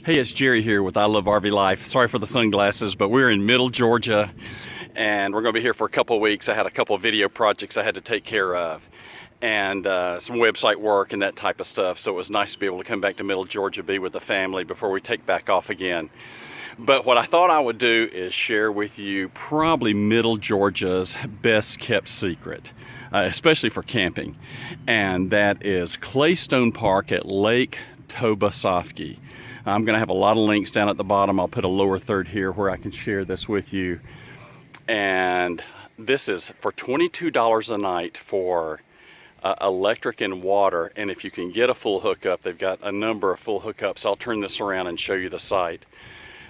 Hey, it's Jerry here with I Love RV Life. Sorry for the sunglasses, but we're in Middle Georgia and we're going to be here for a couple of weeks. I had a couple of video projects I had to take care of and some website work and that type of stuff. So it was nice to be able to come back to Middle Georgia, be with the family before we take back off again. But what I thought I would do is share with you probably Middle Georgia's best kept secret, especially for camping. And that is Claystone Park at Lake Tobesofkee. I'm going to have a lot of links down at the bottom. I'll put a lower third here where I can share this with you. And this is for $22 a night for electric and water. And if you can get a full hookup, they've got a number of full hookups. I'll turn this around and show you the site.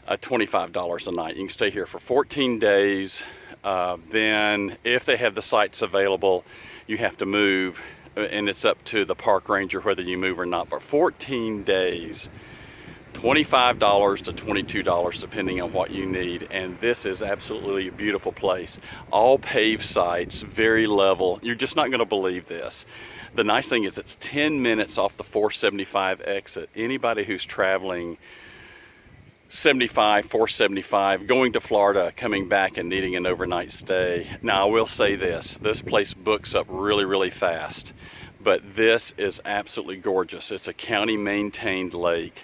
$25 a night. You can stay here for 14 days. Then if they have the sites available, you have to move, and it's up to the park ranger whether you move or not. But 14 days, $25 to $22 depending on what you need. And this is absolutely a beautiful place. All paved sites, very level. You're just not going to believe this. The nice thing is it's 10 minutes off the 475 exit. Anybody who's traveling 475 going to Florida, coming back and needing an overnight stay. Now I will say this place books up really fast, but this is absolutely gorgeous. It's a county maintained lake.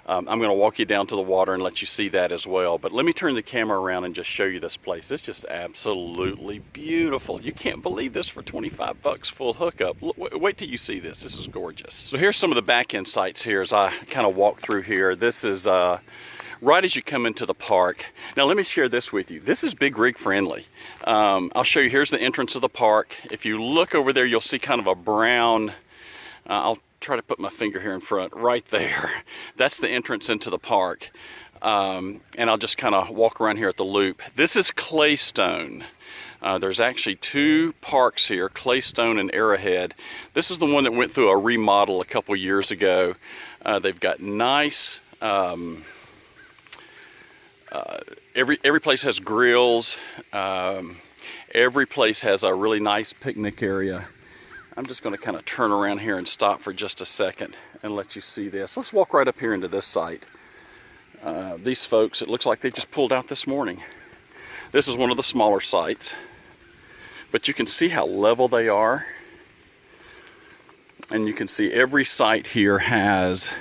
I'm going to walk you down to the water and let you see that as well, but let me turn the camera around and just show you this place. It's just absolutely beautiful. You can't believe this for 25 bucks full hookup. Wait till you see this. This is gorgeous. So here's some of the back end sites here as I kind of walk through here. This is right as you come into the park. Now let me share this with you. This is big rig friendly. I'll show you. Here's the entrance of the park. If you look over there, you'll see kind of a brown, I'll try to put my finger here in front, right there. That's the entrance into the park. And I'll just kind of walk around here at the loop. This is Claystone. There's actually two parks here, Claystone and Arrowhead. This is the one that went through a remodel a couple years ago. They've got nice, every place has grills. Every place has a really nice picnic area. I'm just going to kind of turn around here and stop for just a second and let you see this. Let's walk right up here into this site. These folks, it looks like they just pulled out this morning. This is one of the smaller sites, but you can see how level they are. And you can see every site here has,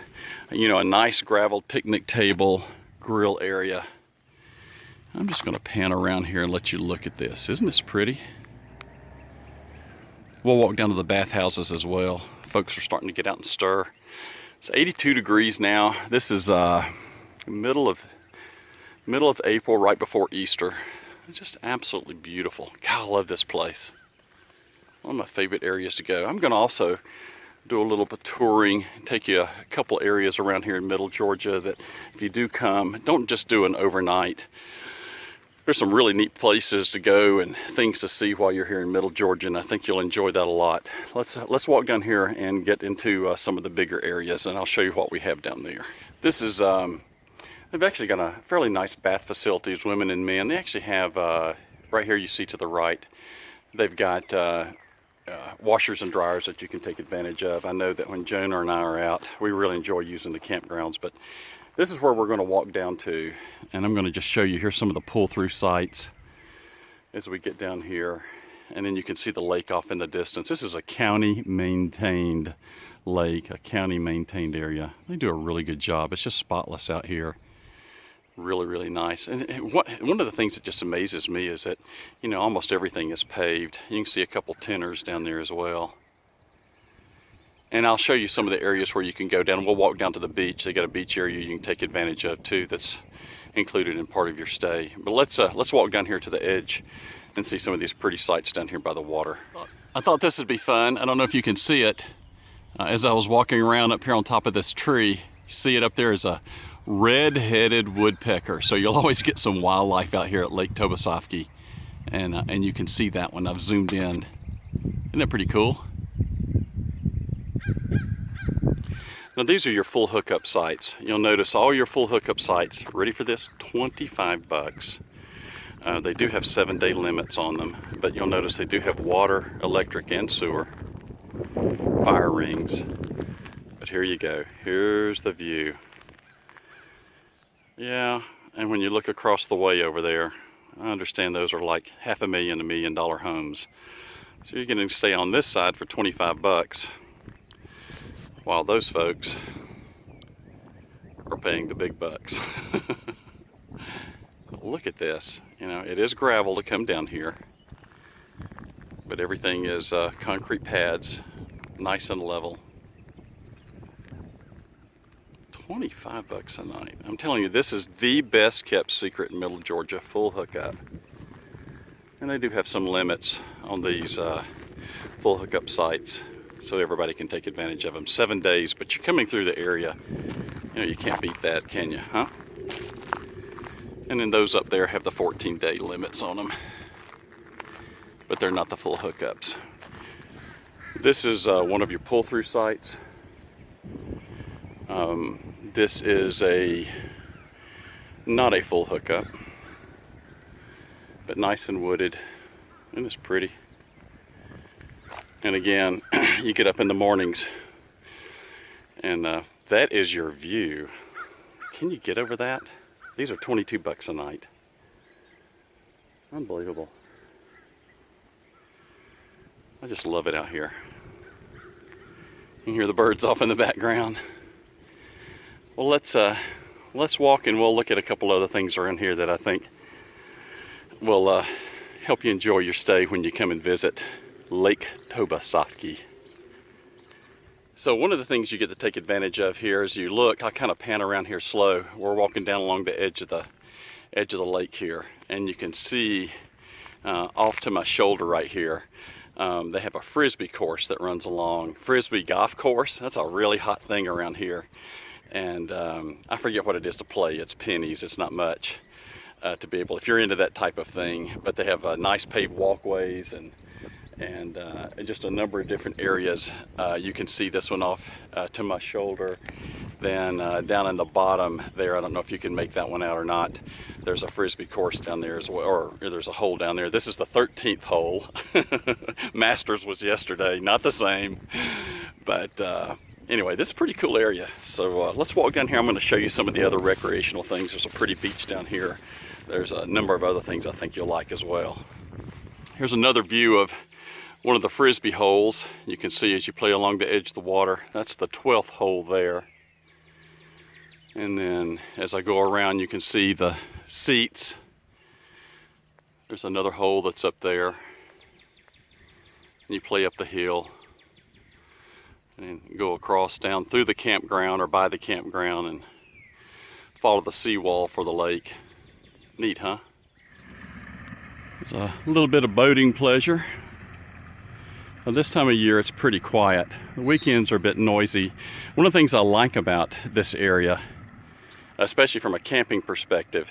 you know, a nice gravel picnic table, grill area. I'm just going to pan around here and let you look at this. Isn't this pretty? We'll walk down to the bathhouses as well. Folks are starting to get out and stir. It's 82 degrees now. This is middle of April, right before Easter. It's just absolutely beautiful. God, I love this place. One of my favorite areas to go. I'm going to also do a little bit of touring, take you a couple areas around here in Middle Georgia that if you do come, don't just do an overnight. There's some really neat places to go and things to see while you're here in Middle Georgia, and I think you'll enjoy that a lot. Let's walk down here and get into some of the bigger areas, and I'll show you what we have down there. This is, they've actually got a fairly nice bath facilities, women and men. They actually have, right here you see to the right, they've got washers and dryers that you can take advantage of. I know that when Joan and I are out, we really enjoy using the campgrounds, but this is where we're going to walk down to, and I'm going to just show you. Here's some of the pull-through sites as we get down here, and then you can see the lake off in the distance. This is a county-maintained lake, a county-maintained area. They do a really good job. It's just spotless out here. Really nice. And one of the things that just amazes me is that, you know, almost everything is paved. You can see a couple tenners down there as well. And I'll show you some of the areas where you can go down. We'll walk down to the beach. They got a beach area you can take advantage of too that's included in part of your stay. But let's walk down here to the edge and see some of these pretty sights down here by the water. I thought this would be fun. I don't know if you can see it. As I was walking around up here on top of this tree, you see it up there is a red-headed woodpecker. So you'll always get some wildlife out here at Lake Tobesofkee. And you can see that when I've zoomed in. Isn't that pretty cool? Now these are your full hookup sites. You'll notice all your full hookup sites, ready for this, 25 bucks. They do have 7-day limits on them, but you'll notice they do have water, electric, and sewer, fire rings. But here you go, here's the view. Yeah, and when you look across the way over there, I understand those are like $500,000 to $1 million homes. So you're going to stay on this side for 25 bucks, while those folks are paying the big bucks. Look at this. You know, it is gravel to come down here, but everything is concrete pads, nice and level. 25 bucks a night. I'm telling you, this is the best kept secret in Middle Georgia, full hookup. And they do have some limits on these full hookup sites, so everybody can take advantage of them. 7 days, but you're coming through the area. You know, you can't beat that, can you, huh? And then those up there have the 14-day limits on them, but they're not the full hookups. This is one of your pull-through sites. This is not a full hookup, but nice and wooded, and it's pretty. And again, you get up in the mornings, and that is your view. Can you get over that? These are 22 bucks a night. Unbelievable. I just love it out here. You can hear the birds off in the background. Well, let's walk, and we'll look at a couple other things around here that I think will help you enjoy your stay when you come and visit Lake Tobesofkee. So one of the things you get to take advantage of here as you look, I kind of pan around here slow. We're walking down along the edge of the lake here, and you can see off to my shoulder right here, they have a frisbee course that runs along. Frisbee golf course, that's a really hot thing around here. And I forget what it is to play. It's pennies, it's not much to be able, if you're into that type of thing. But they have nice paved walkways and just a number of different areas. You can see this one off to my shoulder. Then down in the bottom there, I don't know if you can make that one out or not, there's a frisbee course down there as well, or there's a hole down there. This is the 13th hole. Masters was yesterday, not the same. But anyway, this is a pretty cool area. So let's walk down here. I'm going to show you some of the other recreational things. There's a pretty beach down here. There's a number of other things I think you'll like as well. Here's another view of one of the frisbee holes. You can see as you play along the edge of the water, that's the 12th hole there. And then as I go around, you can see the seats. There's another hole that's up there. And you play up the hill and go across down through the campground or by the campground and follow the seawall for the lake. Neat, huh? There's a little bit of boating pleasure. Well, this time of year it's pretty quiet. The weekends are a bit noisy. One of the things I like about this area, especially from a camping perspective,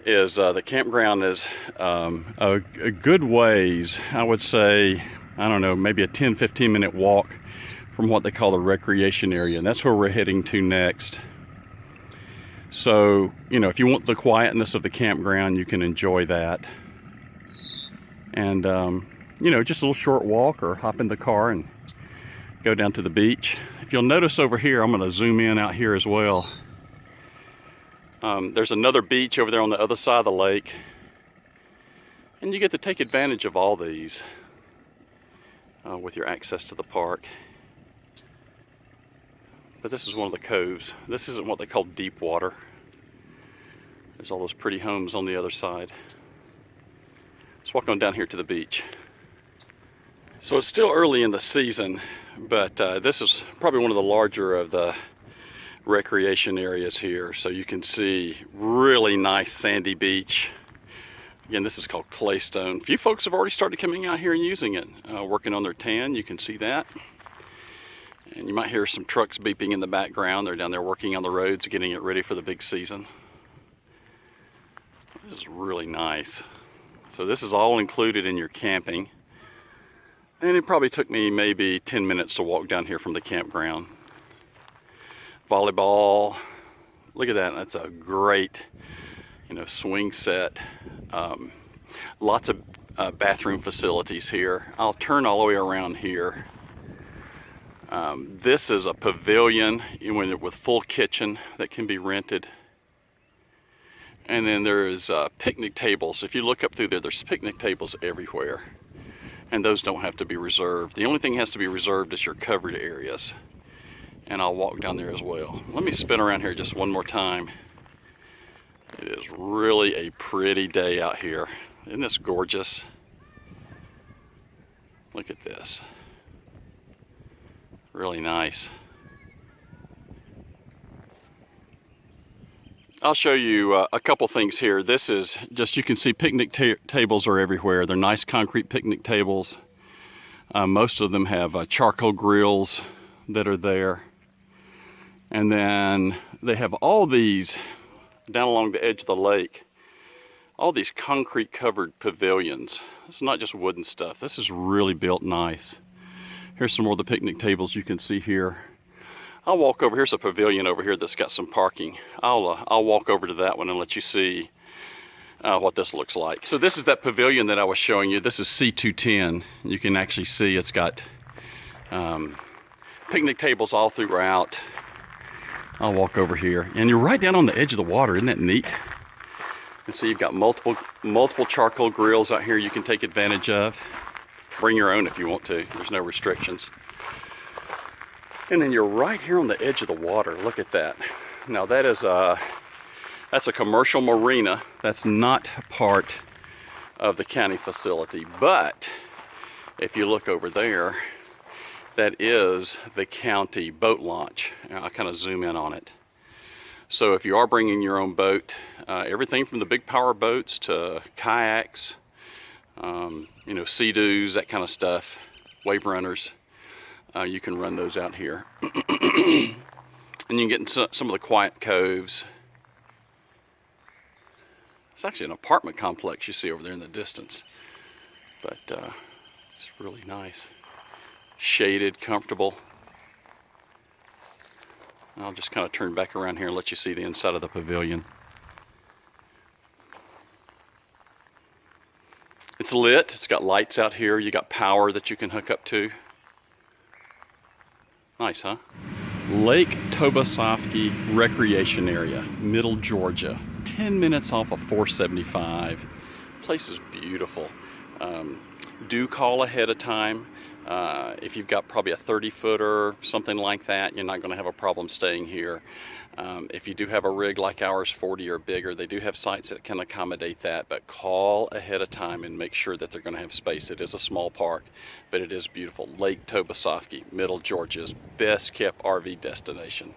is the campground is a good ways, I would say, I don't know, maybe a 10-15 minute walk from what they call the recreation area, and that's where we're heading to next. So, you know, if you want the quietness of the campground, you can enjoy that. And, you know, just a little short walk or hop in the car and go down to the beach. If you'll notice over here, I'm going to zoom in out here as well. There's another beach over there on the other side of the lake. And you get to take advantage of all these with your access to the park. But this is one of the coves. This isn't what they call deep water. There's all those pretty homes on the other side. Let's walk on down here to the beach. So it's still early in the season, but this is probably one of the larger of the recreation areas here. So you can see really nice sandy beach. Again, this is called Claystone. A few folks have already started coming out here and using it, working on their tan. You can see that. And you might hear some trucks beeping in the background. They're down there working on the roads, getting it ready for the big season. This is really nice. So this is all included in your camping. And it probably took me maybe 10 minutes to walk down here from the campground. Volleyball. Look at that. That's a great, you know, swing set. Lots of bathroom facilities here. I'll turn all the way around here. This is a pavilion with full kitchen that can be rented. And then there's picnic tables. If you look up through there, there's picnic tables everywhere. And those don't have to be reserved. The only thing that has to be reserved is your covered areas. And I'll walk down there as well. Let me spin around here just one more time. It is really a pretty day out here. Isn't this gorgeous? Look at this. Really nice. I'll show you a couple things here. This is just, you can see picnic tables are everywhere. They're nice concrete picnic tables. Most of them have charcoal grills that are there. And then they have all these, down along the edge of the lake, all these concrete covered pavilions. It's not just wooden stuff. This is really built nice. Here's some more of the picnic tables you can see here. I'll walk over, here's a pavilion over here that's got some parking. I'll walk over to that one and let you see what this looks like. So this is that pavilion that I was showing you. This is C210. You can actually see it's got picnic tables all throughout. I'll walk over here. And you're right down on the edge of the water. Isn't that neat? And so you've got multiple charcoal grills out here you can take advantage of. Bring your own if you want to. There's no restrictions. And then you're right here on the edge of the water. Look at that. Now that is that's a commercial marina. That's not part of the county facility. But if you look over there, that is the county boat launch. I'll kind of zoom in on it. So if you are bringing your own boat, everything from the big power boats to kayaks, you know, sea-doos, that kind of stuff, wave runners, you can run those out here. And you can get into some of the quiet coves. It's actually an apartment complex you see over there in the distance. But it's really nice. Shaded, comfortable. I'll just kind of turn back around here and let you see the inside of the pavilion. It's lit. It's got lights out here. You got power that you can hook up to. Nice, huh? Lake Tobesofkee Recreation Area, Middle Georgia. 10 minutes off of 475. Place is beautiful. Do call ahead of time. If you've got probably a 30-footer, something like that, you're not going to have a problem staying here. If you do have a rig like ours, 40 or bigger, they do have sites that can accommodate that, but call ahead of time and make sure that they're going to have space. It is a small park, but it is beautiful. Lake Tobesofkee, Middle Georgia's best kept RV destination.